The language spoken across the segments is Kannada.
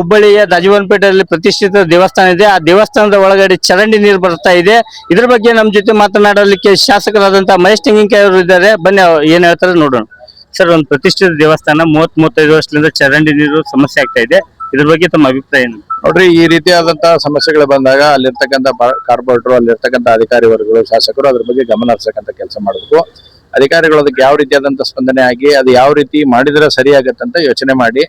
ಹುಬ್ಬಳ್ಳಿಯ ದಾಜಿವನಪೇಟೆಯಲ್ಲಿ ಪ್ರತಿಷ್ಠಿತ ದೇವಸ್ಥಾನ ಇದೆ. ಆ ದೇವಸ್ಥಾನದ ಒಳಗಡೆ ಚರಂಡಿ ನೀರು ಬರ್ತಾ ಇದೆ. ಇದ್ರ ಬಗ್ಗೆ ನಮ್ಮ ಜೊತೆ ಮಾತನಾಡಲಿಕ್ಕೆ ಶಾಸಕರಾದಂತಹ ಮಹೇಶ್ ತೆಂಗಿನಕಾಯಿ ಅವರು ಇದ್ದಾರೆ. ಬನ್ನಿ ಏನ್ ಹೇಳ್ತಾರೆ ನೋಡೋಣ. ಸರ್, ಒಂದು ಪ್ರತಿಷ್ಠಿತ ದೇವಸ್ಥಾನ 30-35 ವರ್ಷದಿಂದ ಚರಂಡಿ ನೀರು ಸಮಸ್ಯೆ ಆಗ್ತಾ ಇದೆ. ಇದ್ರ ಬಗ್ಗೆ ತಮ್ಮ ಅಭಿಪ್ರಾಯ ಏನು? ನೋಡ್ರಿ, ಈ ರೀತಿಯಾದಂತಹ ಸಮಸ್ಯೆಗಳು ಬಂದಾಗ ಅಲ್ಲಿರ್ತಕ್ಕಂಥ ಕಾರ್ಪೊರೇಟರ್, ಅಲ್ಲಿರ್ತಕ್ಕಂಥ ಅಧಿಕಾರಿ ವರ್ಗಗಳು, ಶಾಸಕರು ಅದ್ರ ಬಗ್ಗೆ ಗಮನ ಹರಿಸತಕ್ಕಂಥ ಕೆಲಸ ಮಾಡಬೇಕು. ಅಧಿಕಾರಿಗಳು ಅದಕ್ಕೆ ಯಾವ ರೀತಿಯಾದಂತಹ ಸ್ಪಂದನೆ ಆಗಿ ಅದು ಯಾವ ರೀತಿ ಮಾಡಿದ್ರೆ ಸರಿ ಆಗತ್ತೆ ಅಂತ ಯೋಚನೆ ಮಾಡಿ,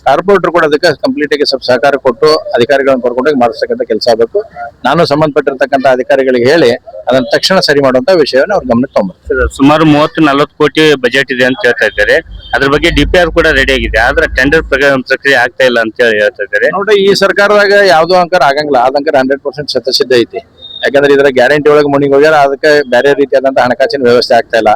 ಕಾರ್ಪೊರೇಟರ್ ಕೂಡ ಅದಕ್ಕೆ ಕಂಪ್ಲೀಟ್ ಆಗಿ ಸ್ವಲ್ಪ ಸಹಕಾರ ಕೊಟ್ಟು ಅಧಿಕಾರಿಗಳನ್ನು ಕರ್ಕೊಂಡೋಗಿ ಮಾಡಿಸ್ತಕ್ಕಂಥ ಕೆಲಸ ಆಗಬೇಕು. ನಾನು ಸಂಬಂಧಪಟ್ಟಿರ್ತಕ್ಕಂಥ ಅಧಿಕಾರಿಗಳಿಗೆ ಹೇಳಿ ಅದನ್ನ ತಕ್ಷಣ ಸರಿ ಮಾಡುವಂತ ವಿಷಯವನ್ನು ಅವ್ರ ಗಮನಕ್ಕೆ ತಗೊಂಡ್ಬರ್ತಾರೆ. ಸುಮಾರು 30-40 ಕೋಟಿ ಬಜೆಟ್ ಇದೆ ಅಂತ ಹೇಳ್ತಾ ಇದ್ದಾರೆ. ಅದ್ರ ಬಗ್ಗೆ DPR ಕೂಡ ರೆಡಿ ಆಗಿದೆ, ಆದ್ರೆ ಟೆಂಡರ್ ಪ್ರಕ್ರಿಯೆ ಆಗ್ತಾ ಇಲ್ಲ ಅಂತ ಹೇಳಿ ಹೇಳ್ತಾ ಇದ್ದಾರೆ. ನೋಡ್ರಿ, ಈ ಸರ್ಕಾರದಾಗ ಯಾವ್ದೋ ಅಂಕರ ಆಗಂಗಿಲ್ಲ, ಅದಂಕರ 100% ಶತಸಿದ್ಧ ಐತಿ. ಯಾಕಂದ್ರೆ ಇದರ ಗ್ಯಾರಂಟಿ ಒಳಗೆ ಮುನಿಗೆ ಹೋಗ್ಯಾರ, ಅದಕ್ಕೆ ಬೇರೆ ರೀತಿಯಾದಂತಹ ಹಣಕಾಸಿನ ವ್ಯವಸ್ಥೆ ಆಗ್ತಾ ಇಲ್ಲ.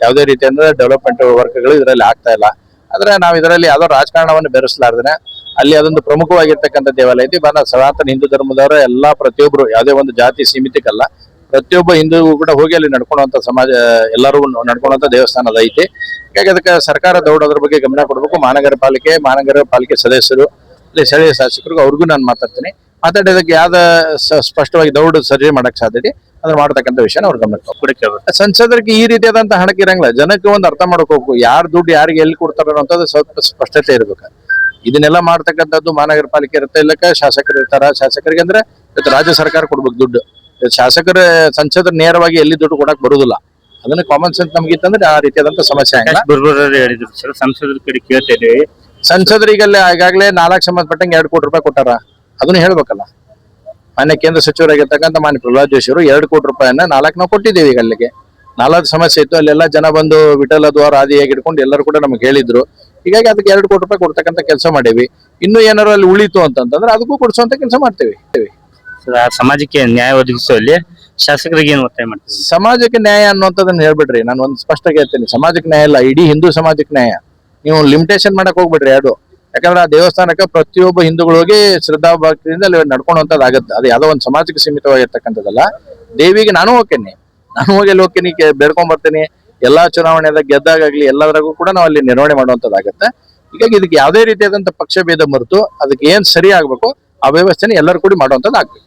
ಯಾವುದೇ ರೀತಿಯಿಂದ ಡೆವಲಪ್ಮೆಂಟ್ ವರ್ಕ್ಗಳು ಇದರಲ್ಲಿ ಆಗ್ತಾ ಇಲ್ಲ. ಆದ್ರೆ ನಾವು ಇದರಲ್ಲಿ ಯಾವ್ದೋ ರಾಜಕಾರಣವನ್ನು ಬೆರೆಸಲಾರ್ದೇನೆ ಅಲ್ಲಿ ಅದೊಂದು ಪ್ರಮುಖವಾಗಿರ್ತಕ್ಕಂಥ ದೇವಾಲಯ ಐತಿ. ಸನಾತನ ಹಿಂದೂ ಧರ್ಮದವರ ಎಲ್ಲಾ ಪ್ರತಿಯೊಬ್ರು, ಯಾವುದೇ ಒಂದು ಜಾತಿ ಸೀಮಿತಕ್ಕಲ್ಲ, ಪ್ರತಿಯೊಬ್ಬ ಹಿಂದೂಗೂ ಕೂಡ ಹೋಗಿ ಅಲ್ಲಿ ನಡ್ಕೊಳ್ಳುವಂತ ಸಮಾಜ, ಎಲ್ಲರೂ ನಡ್ಕೊಳ್ಳುವಂತ ದೇವಸ್ಥಾನ ಐತಿ. ಹೀಗಾಗಿ ಅದಕ್ಕೆ ಸರ್ಕಾರ ದೌಡೋದ್ರ ಬಗ್ಗೆ ಗಮನ ಕೊಡಬೇಕು. ಮಹಾನಗರ ಪಾಲಿಕೆ ಸದಸ್ಯರು, ಅಲ್ಲಿ ಸ್ಥಳೀಯ ಶಾಸಕರಿಗೂ ಅವ್ರಿಗೂ ನಾನು ಮಾತಾಡೋದಕ್ಕೆ ಯಾವ್ದ ಸ್ಪಷ್ಟವಾಗಿ ದೌಡು ಸರಿ ಮಾಡಕ್ ಸಾಧ್ಯತೆ ಅದನ್ನ ಮಾಡತಕ್ಕಂಥ ವಿಷಯನ ಅವ್ರ ಗಮನಕ್ಕೆ. ಸಂಸದರಿಗೆ ಈ ರೀತಿಯಾದಂತಹ ಹಣಕ್ಕೆ ಇರಂಗಿಲ್ಲ. ಜನಕ್ಕೆ ಒಂದು ಅರ್ಥ ಮಾಡಕ್ ಹೋಗ್ಬೇಕು, ಯಾರ್ ದುಡ್ಡು ಯಾರಿಗೆ ಎಲ್ಲಿ ಕೊಡ್ತಾರ ಅನ್ನೋದು ಸ್ವಲ್ಪ ಸ್ಪಷ್ಟತೆ ಇರ್ಬೇಕು. ಇದನ್ನೆಲ್ಲ ಮಾಡ್ತಕ್ಕಂಥದ್ದು ಮಹಾನಗರ ಪಾಲಿಕೆ ಇರುತ್ತೆ, ಇಲ್ಲಕ್ಕ ಶಾಸಕರು ಇರ್ತಾರ. ಶಾಸಕರಿಗೆ ಅಂದ್ರೆ ಇವತ್ತು ರಾಜ್ಯ ಸರ್ಕಾರ ಕೊಡ್ಬೇಕು ದುಡ್ಡು. ಶಾಸಕರ ಸಂಸದರು ನೇರವಾಗಿ ಎಲ್ಲಿ ದುಡ್ಡು ಕೊಡಕ್ ಬರುದಿಲ್ಲ. ಅದನ್ನ ಕಾಮನ್ ಸೆನ್ಸ್ ನಮ್ಗಿತ್ತಂದ್ರೆ ಆ ರೀತಿಯಾದಂತ ಸಮಸ್ಯೆ ಆಗಿಲ್ಲ. ಸಂಸದರ ಕಡೆ ಕೇಳ್ತಾ ಇದೀವಿ. ಸಂಸದರಿಗಲ್ಲಿ ಈಗಾಗಲೇ 4 ಸಂಬಂಧಪಟ್ಟಂಗೆ 2 ಕೋಟಿ ರೂಪಾಯಿ ಕೊಟ್ಟಾರ. ಅದನ್ನ ಹೇಳ್ಬೇಕಲ್ಲ. ಮಾನ್ಯ ಕೇಂದ್ರ ಸಚಿವರಾಗಿರ್ತಕ್ಕಂಥ ಮಾನ್ಯ ಪ್ರಹ್ಲಾದ್ ಜೋಶಿ ಅವರು 2 ಕೋಟಿ ರೂಪಾಯಿಯನ್ನ 4 ನಾವು ಕೊಟ್ಟಿದ್ದೇವೆ. ಈಗ ಅಲ್ಲಿಗೆ 4 ಸಮಸ್ಯೆ ಇತ್ತು, ಅಲ್ಲೆಲ್ಲ ಜನ ಬಂದು ವಿಠಲ ದ್ವಾರ ಆದಿಯಾಗಿ ಇಟ್ಕೊಂಡು ಎಲ್ಲರೂ ಕೂಡ ನಮ್ಗೆ ಹೇಳಿದ್ರು. ಹೀಗಾಗಿ ಅದಕ್ಕೆ 2 ಕೋಟಿ ರೂಪಾಯಿ ಕೊಡ್ತಕ್ಕಂಥ ಕೆಲಸ ಮಾಡೇವಿ. ಇನ್ನು ಏನಾರು ಅಲ್ಲಿ ಉಳಿತು ಅಂತಂದ್ರೆ ಅದಕ್ಕೂ ಕೊಡಿಸುವಂತ ಕೆಲಸ ಮಾಡ್ತೇವೆ. ಸಮಾಜಕ್ಕೆ ನ್ಯಾಯ ಒದಗಿಸುವಲ್ಲಿ ಶಾಸಕರಿಗೆ ಏನು ಒತ್ತಾಯ ಮಾಡ್ತೀವಿ? ಸಮಾಜಕ್ಕೆ ನ್ಯಾಯ ಅನ್ನುವಂಥದ್ದನ್ನ ಹೇಳ್ಬಿಡ್ರಿ. ನಾನು ಒಂದು ಸ್ಪಷ್ಟ ಹೇಳ್ತೀನಿ, ಸಮಾಜಕ್ಕೆ ನ್ಯಾಯ ಇಲ್ಲ, ಇಡೀ ಹಿಂದೂ ಸಮಾಜಕ್ಕೆ ನ್ಯಾಯ. ನೀವು ಲಿಮಿಟೇಷನ್ ಮಾಡಕ್ ಹೋಗ್ಬಿಡ್ರಿ ಎರಡು. ಯಾಕಂದ್ರೆ ಆ ದೇವಸ್ಥಾನಕ್ಕೆ ಪ್ರತಿಯೊಬ್ಬ ಹಿಂದೂಗಳು ಹೋಗಿ ಶ್ರದ್ಧಾ ಭಕ್ತಿಯಿಂದ ಅಲ್ಲಿ ನಡ್ಕೊಳ್ಳುವಂಥದ್ದು ಆಗತ್ತೆ. ಅದು ಯಾವುದೋ ಒಂದು ಸಮಾಜಕ್ಕೆ ಸೀಮಿತವಾಗಿರ್ತಕ್ಕಂಥದ್ದಲ್ಲ. ದೇವಿಗೆ ನಾನು ಹೋಗ್ತೀನಿ ಅಲ್ಲಿ ಹೋಗ್ತೀನಿ, ಬೇಡ್ಕೊಂಡ್ ಬರ್ತೀನಿ. ಎಲ್ಲಾ ಚುನಾವಣೆದಾಗ ಗೆದ್ದಾಗಲಿ ಎಲ್ಲದರಾಗೂ ಕೂಡ ನಾವು ಅಲ್ಲಿ ನಿರ್ವಹಣೆ ಮಾಡುವಂಥದ್ದಾಗತ್ತೆ. ಹೀಗಾಗಿ ಇದಕ್ಕೆ ಯಾವುದೇ ರೀತಿಯಾದಂತ ಪಕ್ಷ ಭೇದ ಮರೆತು ಅದಕ್ಕೆ ಏನ್ ಸರಿ ಆಗ್ಬೇಕು ಆ ವ್ಯವಸ್ಥೆನ ಎಲ್ಲರೂ ಕೂಡಿ ಮಾಡುವಂಥದ್ದು ಆಗ್ಬೇಕು.